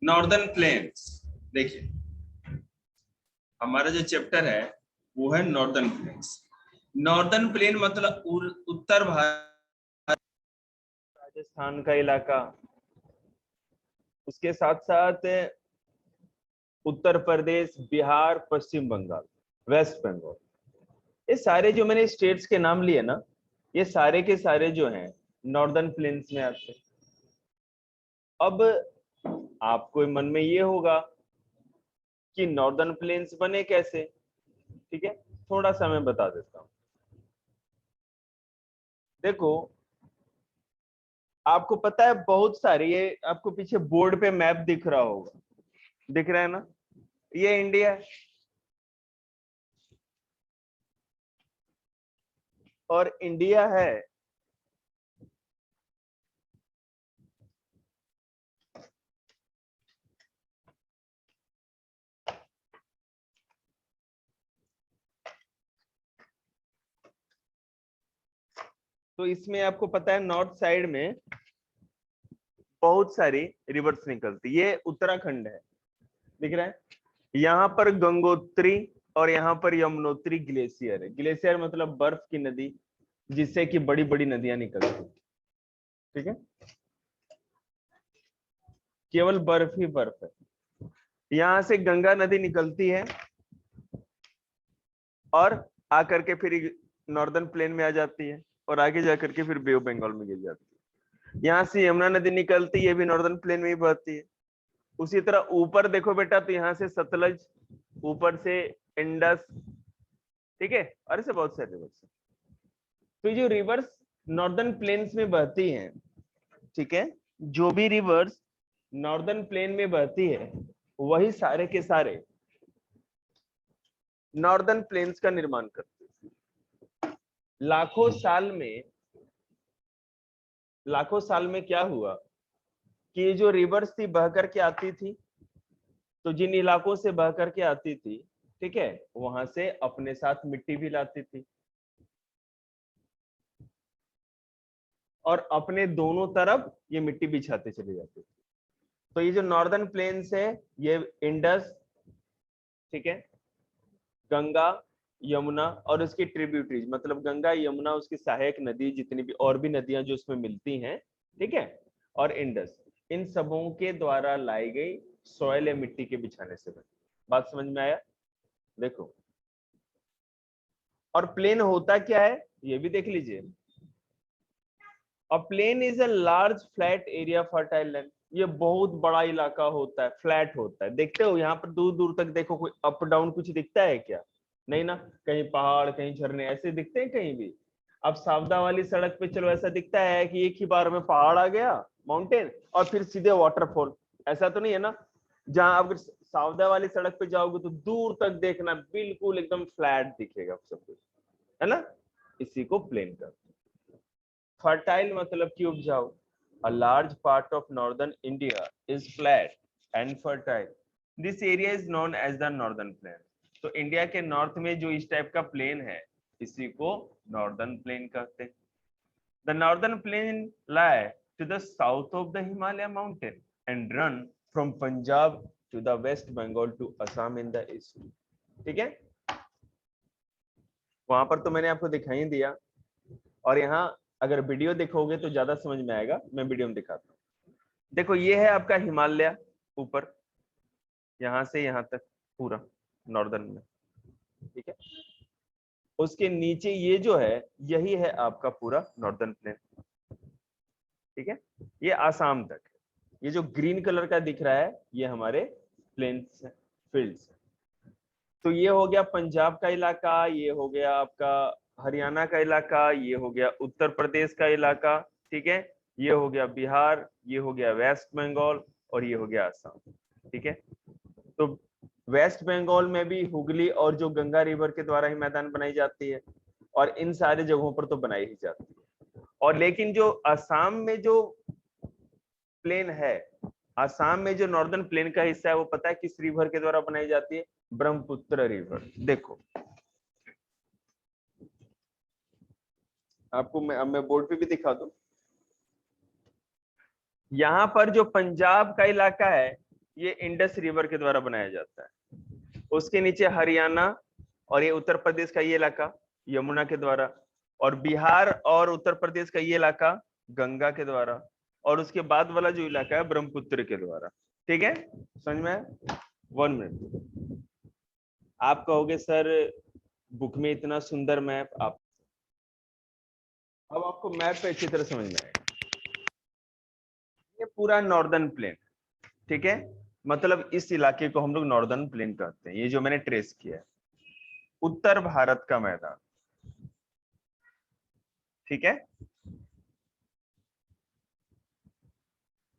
Northern plains. देखिए हमारा जो चैप्टर है वो है नॉर्दर्न प्लेन्स। नॉर्दर्न प्लेन मतलब उत्तर भारत, राजस्थान का इलाका, उसके साथ साथ उत्तर प्रदेश, बिहार, पश्चिम बंगाल, वेस्ट बंगाल, ये सारे जो मैंने स्टेट्स के नाम लिए ना, ये सारे के सारे जो हैं नॉर्दर्न प्लेन्स में आते हैं। अब आपको मन में ये होगा कि नॉर्दर्न प्लेन्स बने कैसे, ठीक है, थोड़ा सा मैं बता देता हूं। देखो आपको पता है बहुत सारी, ये आपको पीछे बोर्ड पे मैप दिख रहा होगा, दिख रहा है ना, ये इंडिया है और इंडिया है तो इसमें आपको पता है नॉर्थ साइड में बहुत सारी रिवर्स निकलती, ये उत्तराखंड है, दिख रहा है, यहाँ पर गंगोत्री और यहाँ पर यमुनोत्री ग्लेशियर है। ग्लेशियर मतलब बर्फ की नदी जिससे कि बड़ी बड़ी नदियां निकलती, ठीक है, केवल बर्फ ही बर्फ है। यहां से गंगा नदी निकलती है और आकर के फिर नॉर्दर्न प्लेन में आ जाती है और आगे जाकर के फिर बे ऑफ बंगाल में गिर जाती है। यहाँ से यमुना नदी निकलती है, भी नॉर्दर्न प्लेन में ही बहती है। उसी तरह ऊपर देखो बेटा, तो यहाँ से सतलज, ऊपर से इंडस, ठीक है, और ऐसे बहुत सारे रिवर्स। तो जो रिवर्स नॉर्दर्न प्लेन्स में बहती हैं, ठीक है, जो भी रिवर्स नॉर्दर्न प्लेन में बहती है वही सारे के सारे नॉर्दर्न प्लेन्स का निर्माण करते हैं। लाखों साल में क्या हुआ कि ये जो रिवर्स थी बह करके आती थी, तो जिन इलाकों से बह करके आती थी, ठीक है, वहां से अपने साथ मिट्टी भी लाती थी और अपने दोनों तरफ ये मिट्टी बिछाते चले जाते थे। तो ये जो नॉर्दर्न प्लेन्स है, ये इंडस, ठीक है, गंगा, यमुना और उसकी ट्रिब्यूटरीज, मतलब गंगा, यमुना, उसकी सहायक नदी, जितनी भी और भी नदियां जो उसमें मिलती हैं, ठीक है, और इंडस, इन सबों के द्वारा लाई गई सॉइल या मिट्टी के बिछाने से बनी। बात समझ में आया? देखो, और प्लेन होता क्या है ये भी देख लीजिए। A plain is a large flat area fertile land. ये बहुत बड़ा इलाका होता है, फ्लैट होता है। देखते हो यहाँ पर दूर दूर तक देखो, कोई अप डाउन कुछ दिखता है क्या? नहीं ना, कहीं पहाड़, कहीं झरने ऐसे दिखते हैं कहीं भी? अब सावदा वाली सड़क पे चलो, ऐसा दिखता है कि एक ही बार में पहाड़ आ गया, माउंटेन, और फिर सीधे वाटरफॉल? ऐसा तो नहीं है ना। जहां अगर सावदा वाली सड़क पे जाओगे तो दूर तक देखना बिल्कुल एकदम फ्लैट दिखेगा सब कुछ, है ना, इसी को प्लेन करते हैं। फर्टाइल मतलब कि उपजाऊ। A large part of northern India is flat and fertile. This area is known as the northern plain. तो इंडिया के नॉर्थ में जो इस टाइप का प्लेन है, इसी को नॉर्दर्न प्लेन कहते हैं। The northern plain lie to the south of the Himalaya mountain and run from Punjab to the West Bengal to Assam in the east. ठीक है, वहां पर तो मैंने आपको दिखाई दिया, और यहाँ अगर वीडियो देखोगे तो ज्यादा समझ में आएगा, मैं वीडियो में दिखाता हूँ। देखो ये है आपका हिमालय ऊपर, यहां से यहां तक पूरा नॉर्दर्न में, ठीक है, उसके नीचे ये जो है यही है आपका पूरा नॉर्दर्न प्लेन, ठीक है, ये आसाम तक है। ये जो ग्रीन कलर का दिख रहा है ये हमारे प्लेन्स फील्ड्स। तो ये हो गया पंजाब का इलाका, ये हो गया आपका हरियाणा का इलाका, ये हो गया उत्तर प्रदेश का इलाका, ठीक है, ये हो गया बिहार, ये हो गया वेस्ट बंगाल, और ये हो गया असम, ठीक है। तो वेस्ट बंगाल में भी हुगली और जो गंगा रिवर के द्वारा ही मैदान बनाई जाती है, और इन सारे जगहों पर तो बनाई ही जाती है। और लेकिन जो असम में जो प्लेन है, असम में जो नॉर्दर्न प्लेन का हिस्सा है, वो पता है किस रिवर के द्वारा बनाई जाती है? ब्रह्मपुत्र रिवर। देखो आपको मैं बोर्ड पे भी दिखा दूं, यहां पर जो पंजाब का इलाका है ये इंडस रिवर के द्वारा बनाया जाता है। उसके नीचे हरियाणा और ये उत्तर प्रदेश का ये इलाका यमुना के द्वारा, और बिहार और उत्तर प्रदेश का ये इलाका गंगा के द्वारा, और उसके बाद वाला जो इलाका है ब्रह्मपुत्र के द्वारा। ठीक है, समझ में? 1 मिनट। आप कहोगे सर बुक में इतना सुंदर मैप, आप अब आपको मैप पे अच्छी तरह समझ में आएगा। ये पूरा नॉर्दर्न प्लेन, ठीक है, मतलब इस इलाके को हम लोग नॉर्दर्न प्लेन कहते हैं। ये जो मैंने ट्रेस किया है उत्तर भारत का मैदान, ठीक है,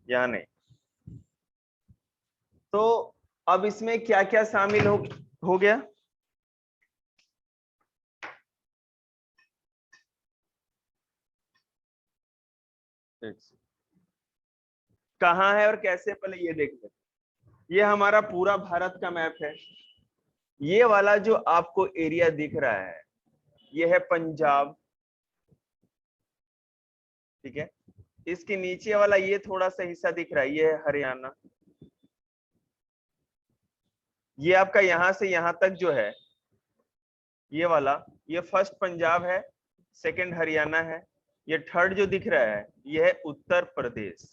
यहाँ नहीं। तो अब इसमें क्या क्या शामिल हो गया? कहाँ है और कैसे, पहले ये देख लेते। ये हमारा पूरा भारत का मैप है। ये वाला जो आपको एरिया दिख रहा है ये है पंजाब, ठीक है। इसके नीचे वाला ये थोड़ा सा हिस्सा दिख रहा है ये है हरियाणा। ये आपका यहां से यहां तक जो है ये वाला, ये फर्स्ट पंजाब है, सेकंड हरियाणा है, ये थर्ड जो दिख रहा है ये है उत्तर प्रदेश,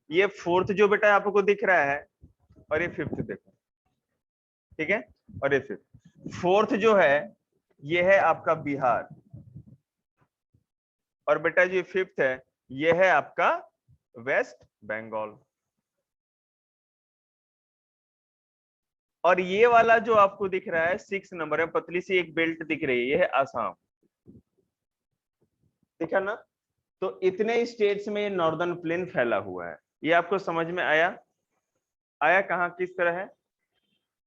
ये फोर्थ जो बेटा आपको दिख रहा है, और ये फिफ्थ देखो, ठीक है, और ये फिफ्थ। फोर्थ जो है ये है आपका बिहार, और बेटा जो फिफ्थ है ये है आपका वेस्ट बंगाल, और ये वाला जो आपको दिख रहा है 6 नंबर में पतली सी एक बेल्ट दिख रही है ये है आसाम, देखा ना? तो इतने स्टेट्स में नॉर्दर्न प्लेन फैला हुआ है। ये आपको समझ में आया? आया कहाँ किस तरह है?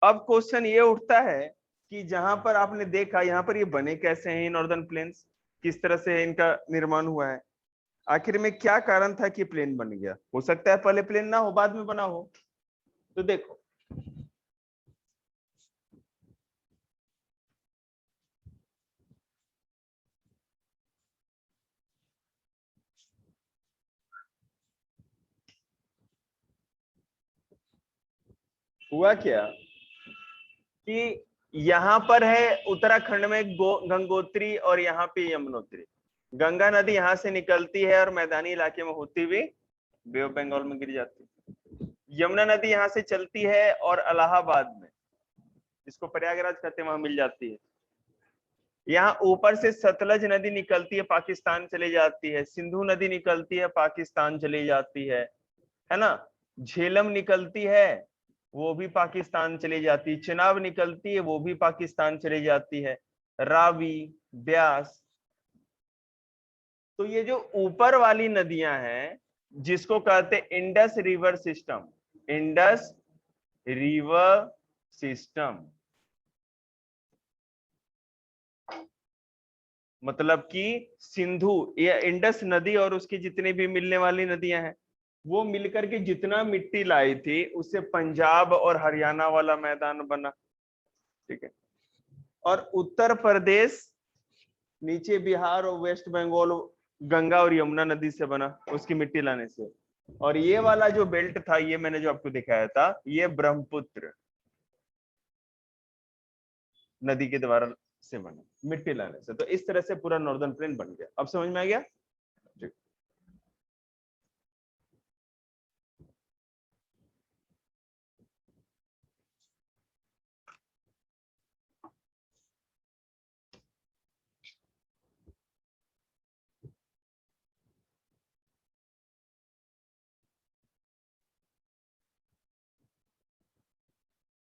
अब क्वेश्चन ये उठता है कि जहां पर आपने देखा यहाँ पर ये बने कैसे हैं नॉर्दर्न प्लेन्स, किस तरह से इनका निर्माण हुआ है, आखिर में क्या कारण था कि प्लेन बन गया? हो सकता है पहले प्लेन ना हो, बाद में बना हो। तो देखो हुआ क्या कि यहाँ पर है उत्तराखंड में गंगोत्री और यहाँ पे यमुनोत्री, गंगा नदी यहाँ से निकलती है और मैदानी इलाके में होती हुई बे ऑफ बंगाल में गिर जाती है। यमुना नदी यहाँ से चलती है और इलाहाबाद में, जिसको प्रयागराज कहते हैं, वहां मिल जाती है। यहाँ ऊपर से सतलज नदी निकलती है पाकिस्तान चली जाती है, सिंधु नदी निकलती है पाकिस्तान चली जाती है ना, झेलम निकलती है वो भी पाकिस्तान चली जाती है, चिनाब निकलती है वो भी पाकिस्तान चली जाती है, रावी, ब्यास। तो ये जो ऊपर वाली नदियां हैं जिसको कहते हैं Indus river system, Indus river system, मतलब कि सिंधु या इंडस नदी और उसकी जितनी भी मिलने वाली नदियां हैं वो मिलकर के जितना मिट्टी लाई थी उससे पंजाब और हरियाणा वाला मैदान बना, ठीक है। और उत्तर प्रदेश नीचे बिहार और वेस्ट बंगाल गंगा और यमुना नदी से बना उसकी मिट्टी लाने से। और ये वाला जो बेल्ट था ये मैंने जो आपको दिखाया था ये ब्रह्मपुत्र नदी के द्वारा से बना मिट्टी लाने से। तो इस तरह से पूरा नॉर्दर्न प्लेन बन गया। अब समझ में आ गया?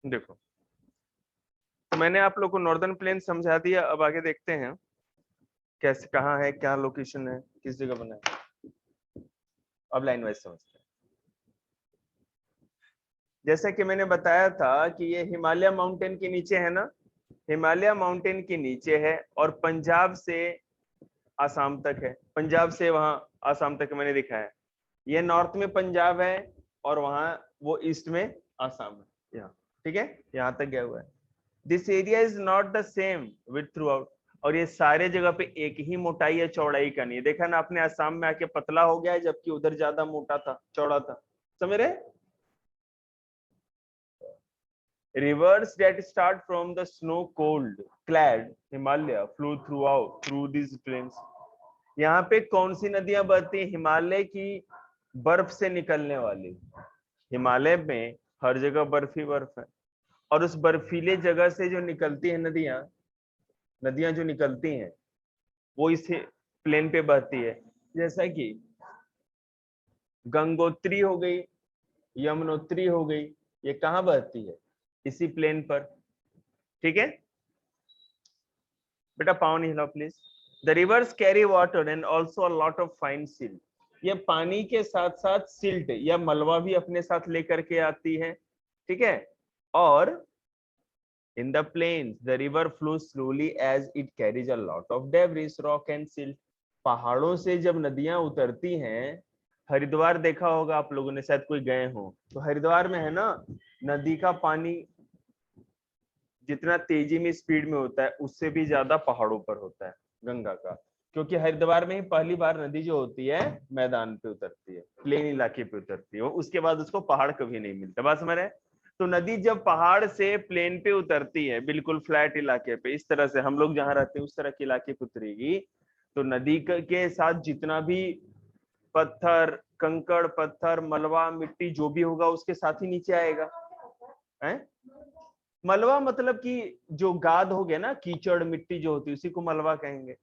देखो तो मैंने आप लोग को नॉर्दर्न प्लेन समझा दिया, अब आगे देखते हैं कैसे, कहाँ है, क्या लोकेशन है, किस जगह बना है। अब लाइन वाइज समझते हैं। जैसे कि मैंने बताया था कि ये हिमालय माउंटेन के नीचे है ना, हिमालय माउंटेन के नीचे है और पंजाब से आसाम तक है, पंजाब से वहां आसाम तक मैंने दिखाया है। ये नॉर्थ में पंजाब है और वहां वो ईस्ट में आसाम है, यहाँ, ठीक है, यहाँ तक गया हुआ है। This area is not the same with through out, और ये सारे जगह पे एक ही मोटाई या चौड़ाई का नहीं है। देखा ना आपने आसाम में आके पतला हो गया है जबकि उधर ज्यादा मोटा था, चौड़ा था, समझ रहे? Rivers that start from the snow-cold clad Himalaya flow through these plains. यहाँ पे कौन सी नदियां बहती हैं? हिमालय की बर्फ से निकलने वाली। हिमालय में हर जगह बर्फ ही बर्फ है, और उस बर्फीले जगह से जो निकलती है नदियां जो निकलती हैं वो इस प्लेन पे बहती है। जैसा कि गंगोत्री हो गई, यमुनोत्री हो गई, ये कहाँ बहती है? इसी प्लेन पर। ठीक है बेटा, पाँव नहीं हिलाओ please. The reverse carry water and also a lot of fine silt. ये पानी के साथ साथ सिल्ट या मलबा भी अपने साथ लेकर के आती है। ठीक है, और in the plains the river flows slowly as it carries a lot of debris, rock and silt. पहाड़ों से जब नदियां उतरती हैं, हरिद्वार देखा होगा आप लोगों ने, शायद कोई गए हो तो, हरिद्वार में है ना, नदी का पानी जितना तेजी में स्पीड में होता है उससे भी ज्यादा पहाड़ों पर होता है गंगा का, क्योंकि हरिद्वार में ही पहली बार नदी जो होती है मैदान पे उतरती है, प्लेन इलाके पे उतरती है, उसके बाद उसको पहाड़ कभी नहीं मिलता। बात समझ रहे हैं? तो नदी जब पहाड़ से प्लेन पे उतरती है, बिल्कुल फ्लैट इलाके पे, इस तरह से हम लोग जहां रहते हैं उस तरह के इलाके पे उतरेगी, तो नदी के साथ जितना भी पत्थर, कंकड़, पत्थर, मलबा, मिट्टी जो भी होगा उसके साथ ही नीचे आएगा। है मलबा मतलब कि जो गाद हो गया ना, कीचड़ मिट्टी जो होती है उसी को मलबा कहेंगे,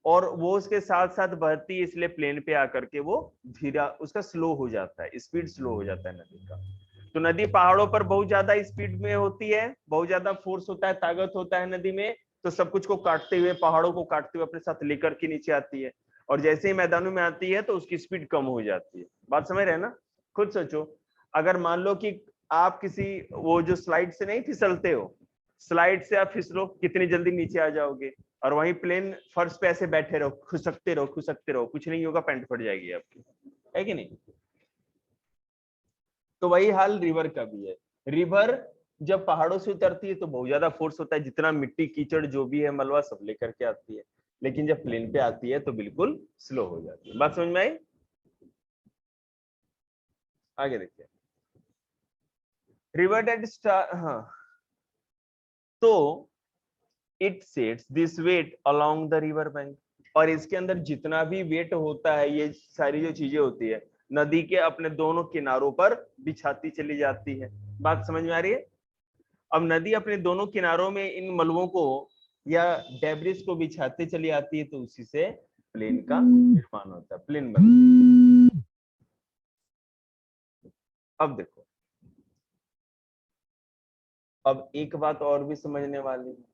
और वो उसके साथ साथ बहती है, इसलिए प्लेन पे आकर के वो धीरा उसका स्लो हो जाता है, स्पीड स्लो हो जाता है नदी का। तो नदी पहाड़ों पर बहुत ज्यादा स्पीड में होती है, बहुत ज्यादा फोर्स होता है, ताकत होता है नदी में, तो सब कुछ को काटते हुए, पहाड़ों को काटते हुए अपने साथ लेकर के नीचे आती है, और जैसे ही मैदानों में आती है तो उसकी स्पीड कम हो जाती है। बात समझ रहे हैं ना? खुद सोचो, अगर मान लो कि आप किसी वो जो स्लाइड से नहीं फिसलते हो, स्लाइड से आप फिसलो, कितनी जल्दी नीचे आ जाओगे, और वहीं प्लेन फर्श पे ऐसे बैठे रहो, खुसकते रहो खुसकते रहो, कुछ नहीं होगा, पैंट फट जाएगी आपकी, है कि नहीं? तो वही हाल रिवर का भी है। रिवर जब पहाड़ों से उतरती है तो बहुत ज्यादा फोर्स होता है, जितना मिट्टी कीचड़ जो भी है मलबा सब लेकर के आती है, लेकिन जब प्लेन पे आती है तो बिल्कुल स्लो हो जाती है। बात समझ में आई? आगे देखिए, रिवर डेट स्टार, हाँ, तो it sets this weight along the river bank, और इसके अंदर जितना भी वेट होता है, ये सारी जो चीजें होती है नदी के अपने दोनों किनारों पर बिछाती चली जाती है। बात समझ में आ रही है? अब नदी अपने दोनों किनारों में इन मलबों को या डेब्रिस को बिछाते चली आती है, तो उसी से प्लेन का निर्माण होता है, प्लेन बनती है। अब देखो, अब एक बात और भी समझने वाली है,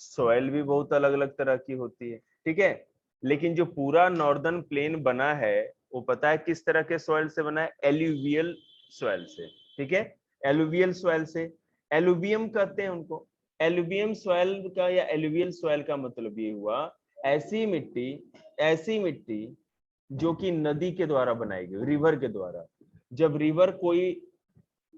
सॉइल भी बहुत अलग अलग तरह की होती है, ठीक है, लेकिन जो पूरा नॉर्दर्न प्लेन बना है वो पता है किस तरह के सॉइल से बना है? एलुवियल सॉइल से। ठीक है, एलुवियल सॉइल से, एलुवियम कहते हैं उनको। एलुवियम सॉइल का या एलुवियल सॉइल का मतलब ये हुआ, ऐसी मिट्टी जो कि नदी के द्वारा बनाई गई, रिवर के द्वारा। जब रिवर कोई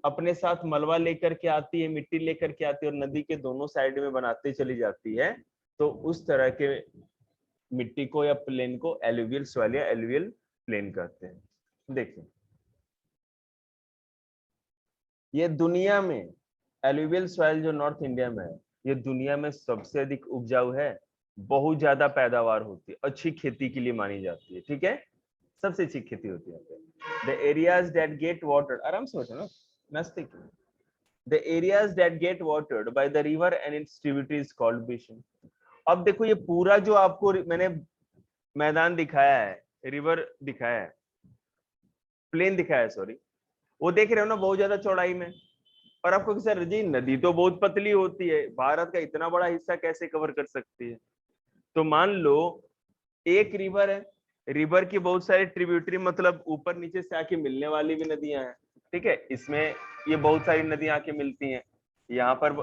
अपने साथ मलबा लेकर के आती है, मिट्टी लेकर के आती है, और नदी के दोनों साइड में बनाती चली जाती है, तो उस तरह के मिट्टी को या प्लेन को एलुवियल सॉइल या एलुवियल प्लेन कहते हैं। देखिए, ये दुनिया में एलुवियल सॉइल जो नॉर्थ इंडिया में है, ये दुनिया में सबसे अधिक उपजाऊ है, बहुत ज्यादा पैदावार होती है, अच्छी खेती के लिए मानी जाती है। ठीक है, सबसे अच्छी खेती होती है। The areas that get water, आराम से बैठो ना, नजदीक। The areas that get watered by the river and its tributaries called basin. अब देखो, ये पूरा जो आपको मैंने मैदान दिखाया है, रिवर दिखाया है, प्लेन दिखाया है, सॉरी, वो देख रहे हो ना बहुत ज्यादा चौड़ाई में, और आपको सर जी नदी तो बहुत पतली होती है, भारत का इतना बड़ा हिस्सा कैसे कवर कर सकती है? तो मान लो एक रिवर है, रिवर की बहुत सारी ट्रिब्यूटरी, मतलब ऊपर नीचे से आके मिलने वाली भी नदियां हैं। ठीक है, इसमें ये बहुत सारी नदियां आके मिलती हैं, यहाँ पर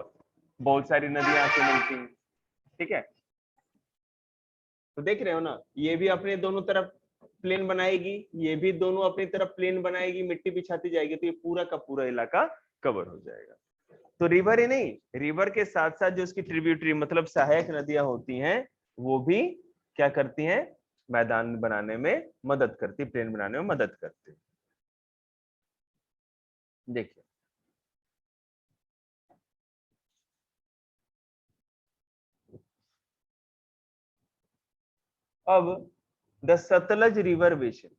बहुत सारी नदियां आके मिलती हैं। ठीक है, तो देख रहे हो ना, ये भी अपने दोनों तरफ प्लेन बनाएगी, ये भी दोनों अपनी तरफ प्लेन बनाएगी, मिट्टी बिछाती जाएगी, तो ये पूरा का पूरा इलाका कवर हो जाएगा। तो रिवर ही नहीं, रिवर के साथ साथ जो उसकी ट्रिब्यूटरी मतलब सहायक नदियां होती हैं, वो भी क्या करती हैं? मैदान बनाने में मदद करती, प्लेन बनाने में मदद करती। देखिए, अब द सतलज रिवर बेसिन,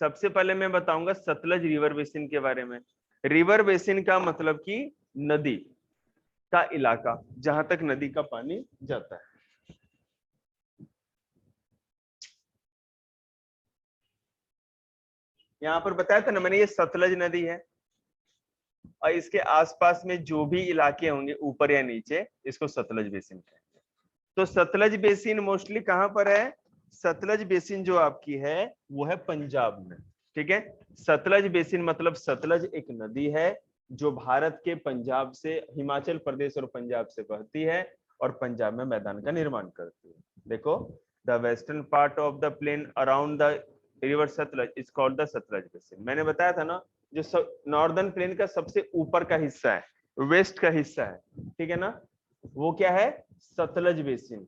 सबसे पहले मैं बताऊंगा सतलज रिवर बेसिन के बारे में। रिवर बेसिन का मतलब कि नदी का इलाका, जहां तक नदी का पानी जाता है। यहां पर बताया था ना मैंने, ये सतलज नदी है और इसके आसपास में जो भी इलाके होंगे ऊपर या नीचे, इसको सतलज बेसिन कहते हैं। तो सतलज बेसिन मोस्टली कहां पर है? सतलज बेसिन जो आपकी है वो है पंजाब में, ठीक है। सतलज बेसिन मतलब सतलज एक नदी है जो भारत के पंजाब से, हिमाचल प्रदेश और पंजाब से बहती है और पंजाब में मैदान का निर्माण करती है। देखो, the western part of the plain around the river Sutlej is called the Sutlej basin. मैंने बताया था ना, जो नॉर्दर्न प्लेन का सबसे ऊपर का हिस्सा है, वेस्ट का हिस्सा है, ठीक है ना, वो क्या है? सतलज बेसिन।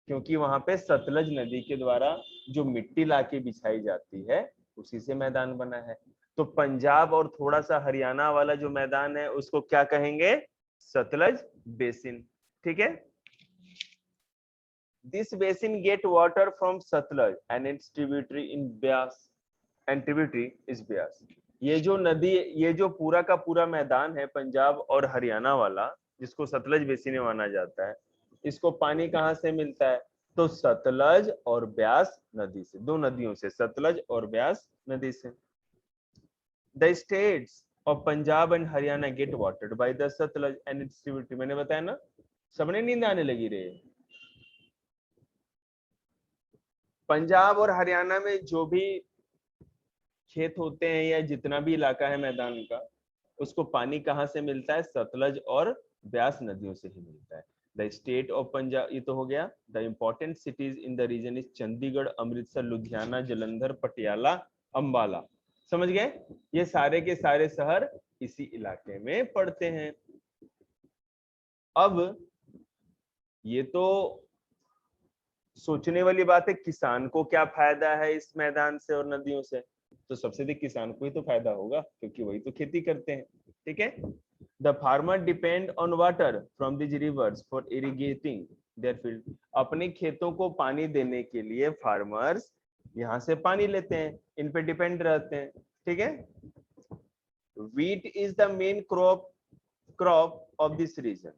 क्योंकि वहां पे सतलज नदी के द्वारा जो मिट्टी लाके बिछाई जाती है उसी से मैदान बना है। तो पंजाब और थोड़ा सा हरियाणा वाला जो मैदान है उसको क्या कहेंगे? सतलज बेसिन, ठीक है। This basin get water from Sutlej and its tributary in Beas and tributary is Beas. ये जो नदी, ये जो पूरा का पूरा मैदान है पंजाब और हरियाणा वाला, जिसको सतलज बेसिन माना जाता है, इसको पानी कहाँ से मिलता है? तो सतलज और ब्यास नदी से, दो नदियों से, सतलज और ब्यास नदी से। The states of Punjab and Haryana get watered by the Sutlej and its tributary. मैंने बताया ना, सबने नींद आने लगी रे। पंजाब और हरियाणा में जो भी खेत होते हैं या जितना भी इलाका है मैदान का, उसको पानी कहाँ से मिलता है? सतलज और ब्यास नदियों से ही मिलता है। द स्टेट ऑफ पंजाब, ये तो हो गया। The important cities in the region is Chandigarh, Amritsar, Ludhiana, Jalandhar, Patiala, Ambala. समझ गए? ये सारे के सारे शहर इसी इलाके में पड़ते हैं। अब ये तो सोचने वाली बात है, किसान को क्या फायदा है इस मैदान से और नदियों से? तो सबसे अधिक किसान को ही तो फायदा होगा, क्योंकि वही तो खेती करते हैं, ठीक है। The farmer depend on water from this rivers for irrigating their field. अपने खेतों को पानी देने के लिए फार्मर्स यहाँ से पानी लेते हैं, इन पे डिपेंड रहते हैं, ठीक है। Wheat is the main crop of this region.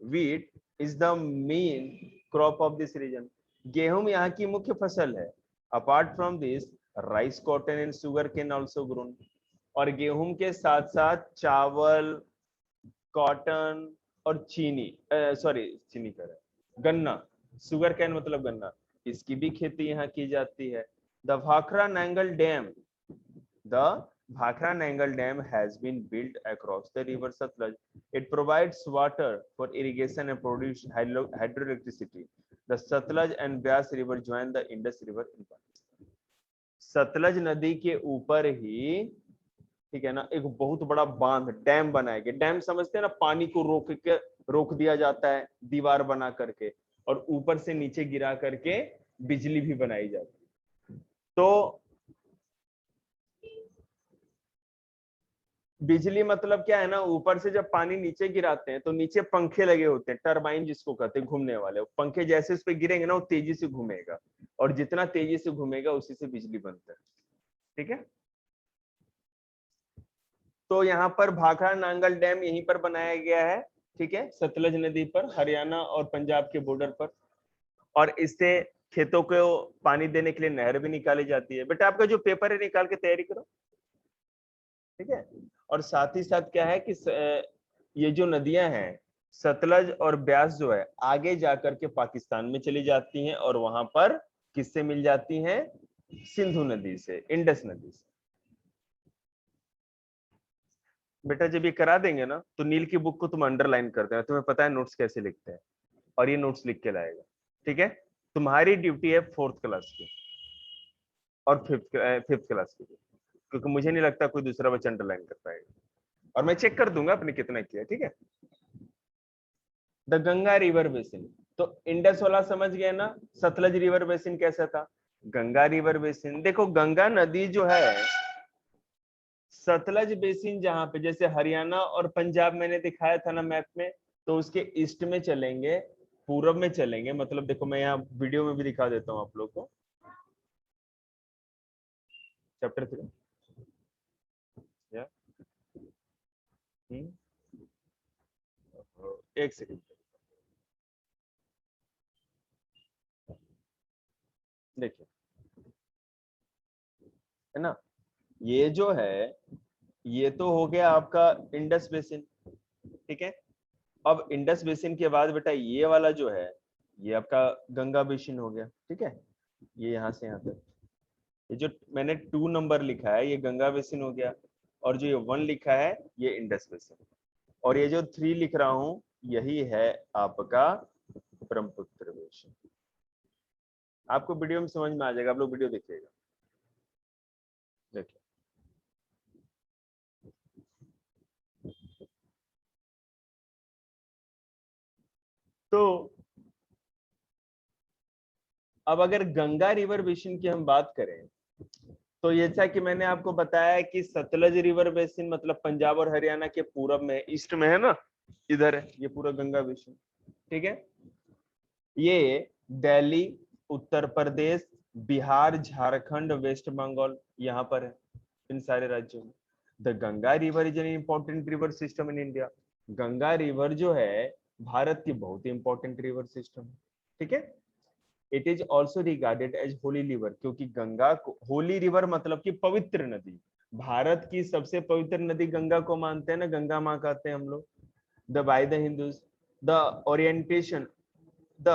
Wheat is the main crop of this region. गेहूं यहाँ की मुख्य फसल है। Apart from this, rice, cotton and sugar cane also grown. और गेहूं के साथ साथ चावल, कॉटन और चीनी, चीनी कह रहे, गन्ना, सुगर कैन मतलब गन्ना, इसकी भी खेती यहाँ की जाती है। The Bhakra Nangal dam, the Bhakra Nangal Dam has been built across the river Satluj. It provides water for irrigation and produce hydroelectricity. The Satluj and Byas River join the Indus River in Pakistan. Sutlej नदी के ऊपर ही, ठीक है ना, एक बहुत बड़ा बांध, डैम बनाया गया। डैम समझते हैं ना, पानी को रोक दिया जाता है दीवार बना करके, और ऊपर से नीचे गिरा करके बिजली भी बनाई जाती है। तो बिजली मतलब क्या है ना, ऊपर से जब पानी नीचे गिराते हैं तो नीचे पंखे लगे होते हैं, टरबाइन जिसको कहते हैं, घूमने वाले। पंखे जैसे उस पर गिरेंगे ना, वो तेजी से घूमेगा, और जितना तेजी से घूमेगा उसी से बिजली बनता है, ठीक है। तो यहाँ पर भाखड़ा नांगल डैम यहीं पर बनाया गया है, ठीक है, सतलज नदी पर, हरियाणा और पंजाब के बॉर्डर पर। और इससे खेतों को पानी देने के लिए नहर भी निकाली जाती है। बेटा आपका जो पेपर है निकाल के तैयारी करो, ठीक है। और साथ ही साथ क्या है कि ये जो नदियां हैं सतलज और ब्यास जो है, आगे जाकर के पाकिस्तान में चली जाती हैं, और वहां पर किससे मिल जाती हैं? सिंधु नदी से, इंडस नदी से। बेटा जब ये करा देंगे ना, तो नील की बुक को तुम अंडरलाइन कर देना, तुम्हें पता है नोट्स कैसे लिखते हैं, और ये नोट्स लिख के लाएगा, ठीक है। तुम्हारी ड्यूटी है 4th क्लास की और 5th क्लास की, क्योंकि मुझे नहीं लगता कोई दूसरा बच्चा अंडरलाइन कर पाएगा, और मैं चेक कर दूंगा आपने कितना किया, ठीक है। द गंगा रिवर बेसिन, तो इंडस वाला समझ गए ना, सतलज रिवर बेसिन कैसा था? Ganga river basin. देखो गंगा नदी जो है, सतलज बेसिन जहां पे, जैसे हरियाणा और पंजाब मैंने दिखाया था ना मैप में, तो उसके ईस्ट में चलेंगे पूरब में चलेंगे, मतलब देखो मैं यहाँ वीडियो में भी दिखा देता हूँ आप लोग को। चैप्टर 3 या एक सेकंड देखिए, है ना, ये जो है ये तो हो गया आपका इंडस बेसिन, ठीक है। अब इंडस बेसिन के बाद बेटा ये वाला जो है ये आपका गंगा बेसिन हो गया, ठीक है। ये यहाँ से यहाँ तक, ये जो मैंने 2 नंबर लिखा है ये गंगा बेसिन हो गया, और जो ये 1 लिखा है ये इंडस बेसिन, और ये जो 3 लिख रहा हूं यही है आपका ब्रह्मपुत्र बेसिन। आपको वीडियो में समझ में आ जाएगा, आप लोग वीडियो देखिएगा। देखिए तो अब अगर गंगा रिवर बेसिन की हम बात करें तो जैसा कि मैंने आपको बताया कि सतलज रिवर बेसिन मतलब पंजाब और हरियाणा के पूरब में, ईस्ट में है ना, इधर है ये पूरा गंगा बेसिन, ठीक है। ये दिल्ली, उत्तर प्रदेश, बिहार, झारखंड, वेस्ट बंगाल यहाँ पर है, इन सारे राज्यों में। The Ganga river is an important river system in India. Ganga river जो है भारत की बहुत ही इंपॉर्टेंट रिवर सिस्टम है, ठीक है। It is also regarded as holy river, क्योंकि गंगा को होली रिवर मतलब कि पवित्र नदी, भारत की सबसे पवित्र नदी गंगा को मानते हैं ना, गंगा माँ कहते हैं हम लोग। The by the Hindus the orientation the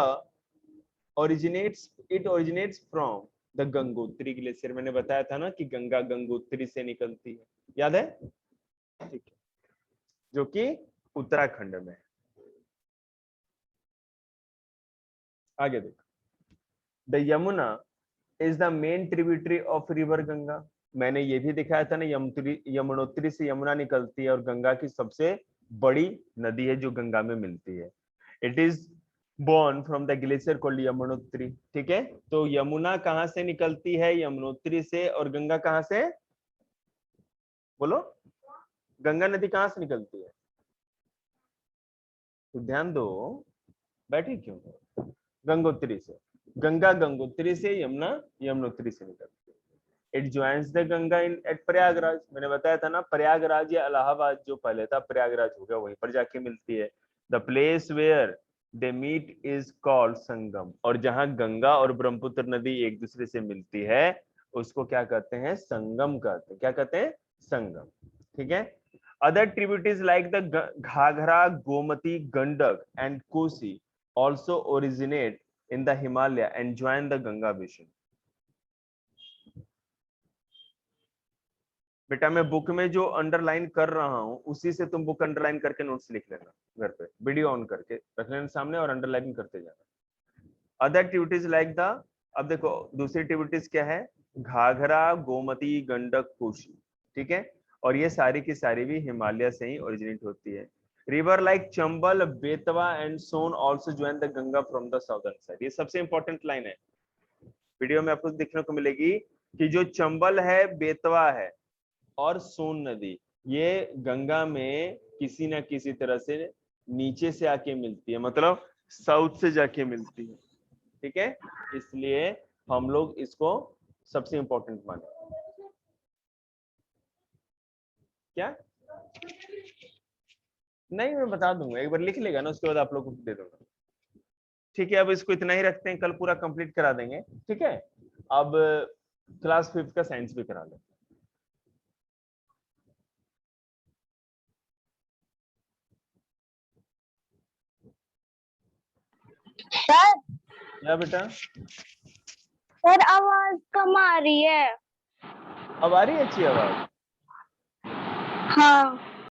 originates it originates from the Gangotri glacier. मैंने बताया था ना कि गंगा गंगोत्री से निकलती है, याद है, ठीक है, जो कि उत्तराखंड में है। आगे देखो, the Yamuna is the main tributary of river Ganga. मैंने ये भी दिखाया था ना, यमुनोत्री से यमुना निकलती है और गंगा की सबसे बड़ी नदी है जो गंगा में मिलती है। It is born from the glacier called Yamunotri, ठीक है। तो यमुना कहां से निकलती है, यमुनोत्री से, और गंगा कहां से, बोलो, गंगा नदी कहां से निकलती है, तो ध्यान दो, बैठी क्यों, गंगोत्री से। गंगा गंगोत्री से, यमुना यमुनोत्री से निकलती है। It joins the Ganga in at Prayagraj. मैंने बताया था ना, प्रयागराज या इलाहाबाद जो पहले था प्रयागराज हो गया, वहीं पर जाके मिलती है। The place where they meet is called Sangam, और जहां गंगा और ब्रह्मपुत्र नदी एक दूसरे से मिलती है उसको क्या कहते हैं, संगम कहते हैं। क्या कहते हैं, संगम, ठीक है। Other tributaries like the Ghaghara, Gomti, Gandak and Kosi also originate in the Himalaya and join the Ganga basin. बेटा मैं बुक में जो अंडरलाइन कर रहा हूं उसी से तुम बुक अंडरलाइन करके नोट्स लिख लेना घर पे, वीडियो ऑन करके रख लेना सामने और अंडरलाइन करते जाना। अदर एक्टिविटीज लाइक द, अब देखो दूसरी एक्टिविटीज क्या है, घाघरा, गोमती, गंडक, कोसी, ठीक है, और ये सारी की सारी भी हिमालय से ही ओरिजिनेट होती है। River like Chambal, Betwa and Son also join the Ganga from the southern side. ये सबसे इंपॉर्टेंट लाइन है, वीडियो में आपको देखने को मिलेगी कि जो चंबल है, बेतवा है और सोन नदी, ये गंगा में किसी ना किसी तरह से नीचे से आके मिलती है, मतलब साउथ से जाके मिलती है, ठीक है। इसलिए हम लोग इसको सबसे इंपॉर्टेंट माने। क्या नहीं, मैं बता दूंगा, एक बार लिख लेगा ना उसके बाद आप लोग को दे दूंगा, ठीक है। अब इसको इतना ही रखते हैं, कल पूरा कंप्लीट करा देंगे, ठीक है। अब क्लास 5 का साइंस भी करा लें। सर, क्या बेटा, सर आवाज कम आ रही है। अब आ रही है अच्छी आवाज? हाँ